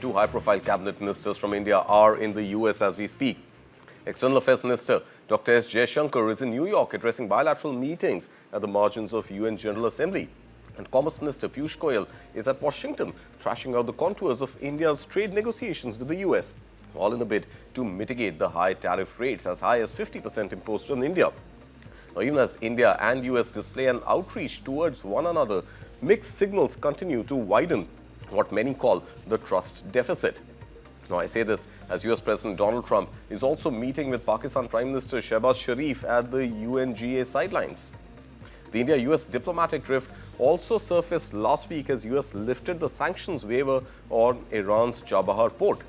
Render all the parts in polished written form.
Two high-profile cabinet ministers from India are in the US as we speak. External Affairs Minister Dr. S. Jaishankar is in New York addressing bilateral meetings at the margins of UN General Assembly. And Commerce Minister Piyush Goyal is at Washington, thrashing out the contours of India's trade negotiations with the US, all in a bid to mitigate the high tariff rates as high as 50% imposed on India. Now, even as India and US display an outreach towards one another, mixed signals continue to widen what many call the trust deficit. Now, I say this as US President Donald Trump is also meeting with Pakistan Prime Minister Shehbaz Sharif at the UNGA sidelines. The India-US diplomatic rift also surfaced last week as US lifted the sanctions waiver on Iran's Chabahar port,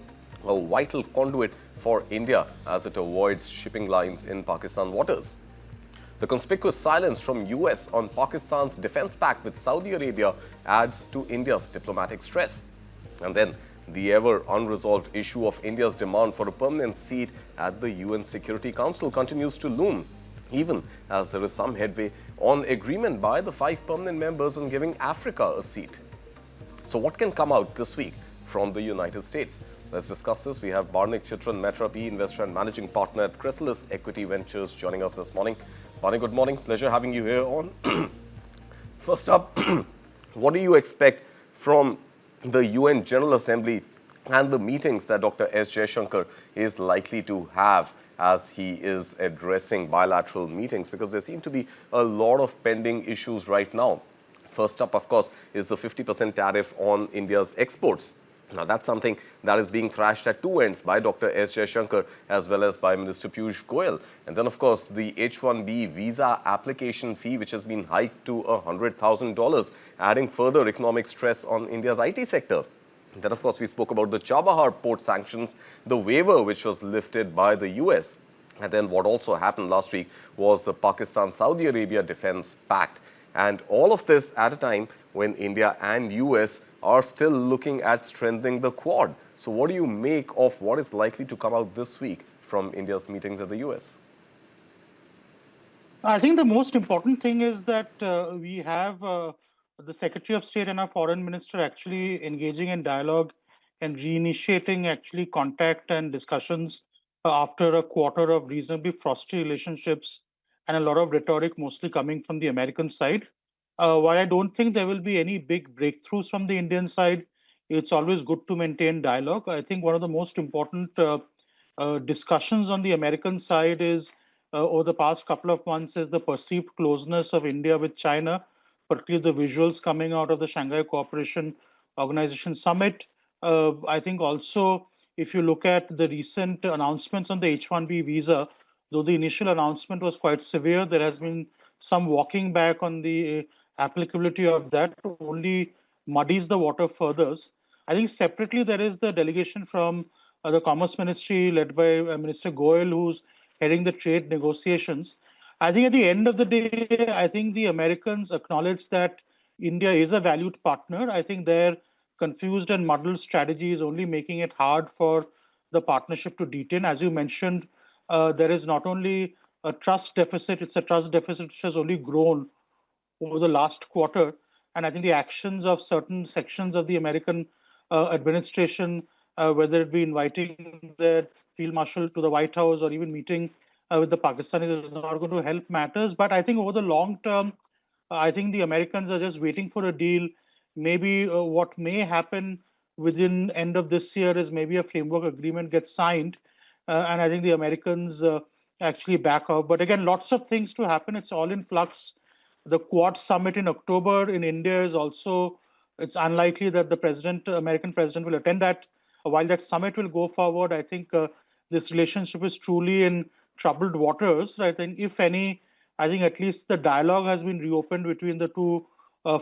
a vital conduit for India as it avoids shipping lines in Pakistan waters. The conspicuous silence from US on Pakistan's defense pact with Saudi Arabia adds to India's diplomatic stress. And then the ever unresolved issue of India's demand for a permanent seat at the UN Security Council continues to loom, even as there is some headway on agreement by the 5 permanent members on giving Africa a seat. So what can come out this week from the United States? Let's discuss this. We have Barnik Chitran Maitra, PE investor and managing partner at Chrysalis Equity Ventures, joining us this morning. Barnik, good morning. Pleasure having you here on. First up, what do you expect from the UN General Assembly and the meetings that Dr. S. Jaishankar is likely to have as he is addressing bilateral meetings? Because there seem to be a lot of pending issues right now. First up, of course, is the 50% tariff on India's exports. Now, that's something that is being thrashed at two ends by Dr. S. Jaishankar as well as by Minister Piyush Goyal. And then, of course, the H1-B visa application fee, which has been hiked to $100,000, adding further economic stress on India's IT sector. And then, of course, we spoke about the Chabahar port sanctions, the waiver which was lifted by the US. And then what also happened last week was the Pakistan-Saudi Arabia Defense Pact. And all of this at a time when India and US are still looking at strengthening the Quad. So what do you make of what is likely to come out this week from India's meetings at the US? I think the most important thing is that we have the Secretary of State and our Foreign Minister actually engaging in dialogue and reinitiating actually contact and discussions after a quarter of reasonably frosty relationships and a lot of rhetoric mostly coming from the American side. While I don't think there will be any big breakthroughs from the Indian side, it's always good to maintain dialogue. I think one of the most important discussions on the American side is over the past couple of months is the perceived closeness of India with China, particularly the visuals coming out of the Shanghai Cooperation Organization Summit. I think also, if you look at the recent announcements on the H1-B visa, though the initial announcement was quite severe, there has been some walking back on the applicability of that, only muddies the water further. I think separately there is the delegation from the Commerce Ministry led by Minister Goyal, who's heading the trade negotiations. I think at the end of the day, I think the Americans acknowledge that India is a valued partner. I think their confused and muddled strategy is only making it hard for the partnership to deepen. As you mentioned, there is not only a trust deficit, it's a trust deficit which has only grown over the last quarter. And I think the actions of certain sections of the American administration, whether it be inviting the field marshal to the White House or even meeting with the Pakistanis, is not going to help matters. But I think over the long term, I think the Americans are just waiting for a deal. Maybe what may happen within end of this year is maybe a framework agreement gets signed. And I think the Americans actually back out. But again, lots of things to happen. It's all in flux. The Quad summit in October in India is also, it's unlikely that the president, American president, will attend that. While that summit will go forward, I think this relationship is truly in troubled waters. I think, if any, I think at least the dialogue has been reopened between the two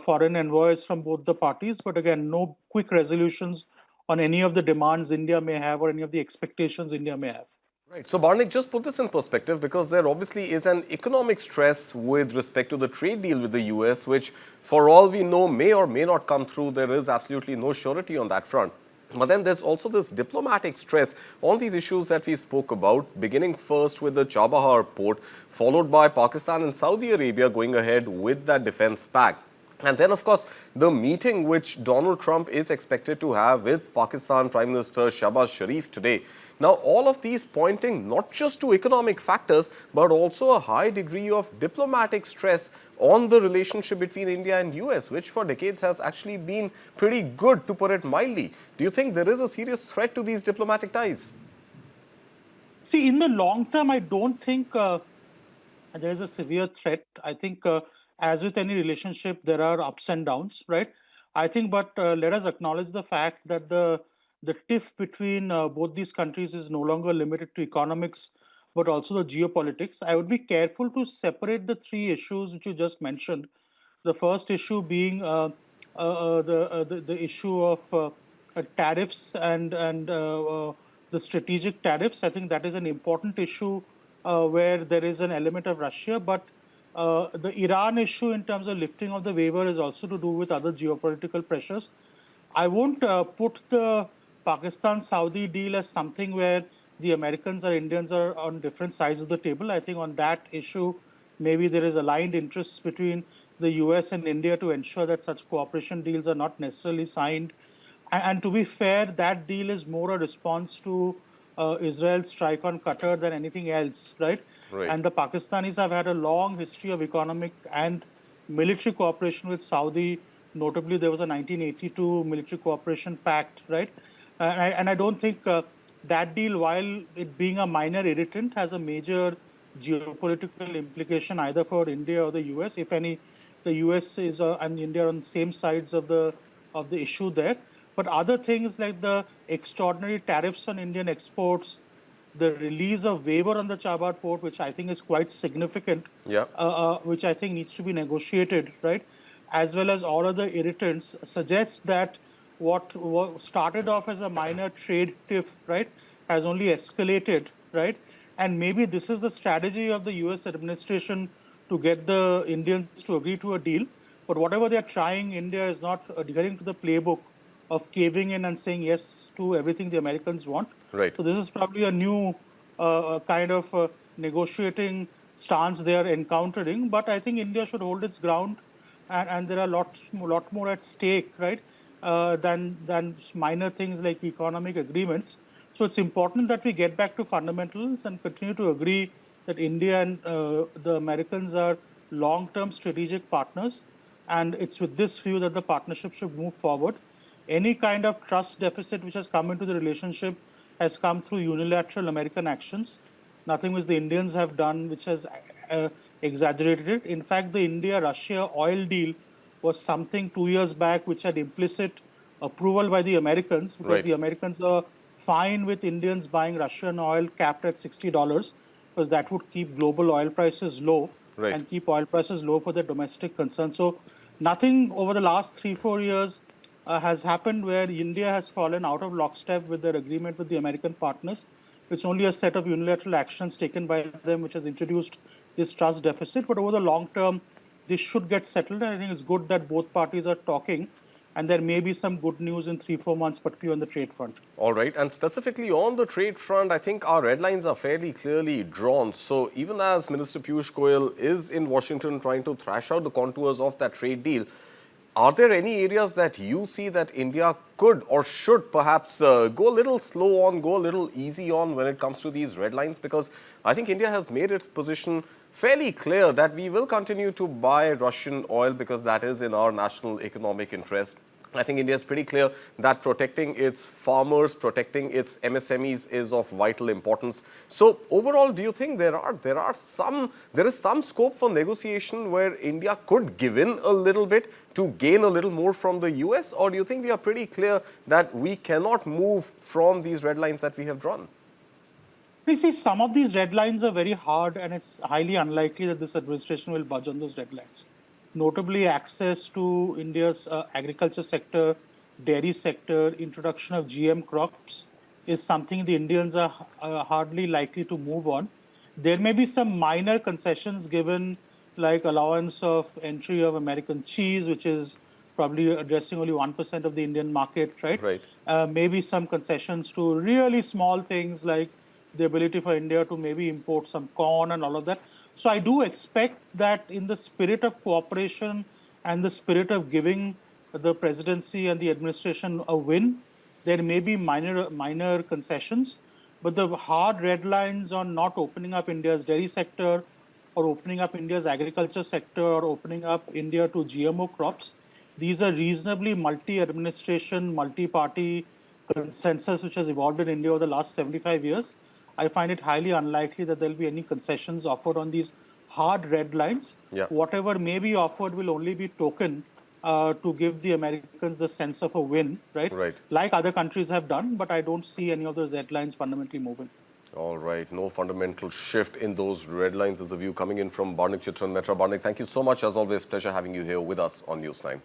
foreign envoys from both the parties. But again, no quick resolutions on any of the demands India may have or any of the expectations India may have. Right. So, Barnik, just put this in perspective, because there obviously is an economic stress with respect to the trade deal with the US, which for all we know may or may not come through. There is absolutely no surety on that front. But then there's also this diplomatic stress on these issues that we spoke about, beginning first with the Chabahar port, followed by Pakistan and Saudi Arabia going ahead with that defense pact. And then, of course, the meeting which Donald Trump is expected to have with Pakistan Prime Minister Shahbaz Sharif today. Now, all of these pointing not just to economic factors, but also a high degree of diplomatic stress on the relationship between India and US, which for decades has actually been pretty good, to put it mildly. Do you think there is a serious threat to these diplomatic ties? See, in the long term, I don't think there is a severe threat. I think, as with any relationship, there are ups and downs, right? I think, but let us acknowledge the fact that the tiff between both these countries is no longer limited to economics, but also the geopolitics. I would be careful to separate the three issues which you just mentioned. The first issue being the issue of tariffs and the strategic tariffs. I think that is an important issue where there is an element of Russia, but the Iran issue in terms of lifting of the waiver is also to do with other geopolitical pressures. I won't put the Pakistan Saudi deal as something where the Americans or Indians are on different sides of the table. I think on that issue, maybe there is aligned interests between the US and India to ensure that such cooperation deals are not necessarily signed. And to be fair, that deal is more a response to Israel's strike on Qatar than anything else, right? Right. And the Pakistanis have had a long history of economic and military cooperation with Saudi. Notably, there was a 1982 military cooperation pact, right? And I don't think that deal, while it being a minor irritant, has a major geopolitical implication either for India or the US. If any, the US is and India are on the same sides of the issue there. But other things like the extraordinary tariffs on Indian exports, the release of waiver on the Chabad port, which I think is quite significant, Yeah. which I think needs to be negotiated, right? As well as all other irritants, suggest that what started off as a minor trade tiff, right, has only escalated, right? And maybe this is the strategy of the US administration to get the Indians to agree to a deal. But whatever they're trying, India is not adhering to the playbook of caving in and saying yes to everything the Americans want. Right. So this is probably a new kind of negotiating stance they are encountering. But I think India should hold its ground, and there are lot more at stake, right? Than minor things like economic agreements. So it's important that we get back to fundamentals and continue to agree that India and the Americans are long-term strategic partners. And it's with this view that the partnership should move forward. Any kind of trust deficit which has come into the relationship has come through unilateral American actions. Nothing which the Indians have done which has exaggerated it. In fact, the India-Russia oil deal was something 2 years back which had implicit approval by the Americans, because Right. the Americans are fine with Indians buying Russian oil capped at $60, because that would keep global oil prices low Right. and keep oil prices low for the domestic concern. So nothing over the last 3-4 years has happened where India has fallen out of lockstep with their agreement with the American partners. It's only a set of unilateral actions taken by them which has introduced this trust deficit. But over the long term, this should get settled. I think it's good that both parties are talking, and there may be some good news in 3-4 months, particularly on the trade front. All right. And specifically on the trade front, I think our red lines are fairly clearly drawn. So even as Minister Piyush Goyal is in Washington trying to thrash out the contours of that trade deal, are there any areas that you see that India could or should perhaps go a little slow on, go a little easy on when it comes to these red lines? Because I think India has made its position fairly clear that we will continue to buy Russian oil because that is in our national economic interest. I think India is pretty clear that protecting its farmers, protecting its MSMEs is of vital importance. So overall, do you think there is some scope for negotiation where India could give in a little bit to gain a little more from the US, or do you think we are pretty clear that we cannot move from these red lines that we have drawn? We see some of these red lines are very hard, and it's highly unlikely that this administration will budge on those red lines. Notably, access to India's agriculture sector, dairy sector, introduction of GM crops is something the Indians are hardly likely to move on. There may be some minor concessions given, like allowance of entry of American cheese, which is probably addressing only 1% of the Indian market, right? Right. Maybe some concessions to really small things like the ability for India to maybe import some corn and all of that. So I do expect that in the spirit of cooperation and the spirit of giving the presidency and the administration a win, there may be minor concessions, but the hard red lines on not opening up India's dairy sector, or opening up India's agriculture sector, or opening up India to GMO crops, these are reasonably multi-administration, multi-party consensus which has evolved in India over the last 75 years. I find it highly unlikely that there'll be any concessions offered on these hard red lines. Yeah. Whatever may be offered will only be token to give the Americans the sense of a win, right? Right. Like other countries have done, but I don't see any of those red lines fundamentally moving. All right. No fundamental shift in those red lines is the view coming in from Barnik Chitran Maitra. Barnik, thank you so much. As always, pleasure having you here with us on News Time.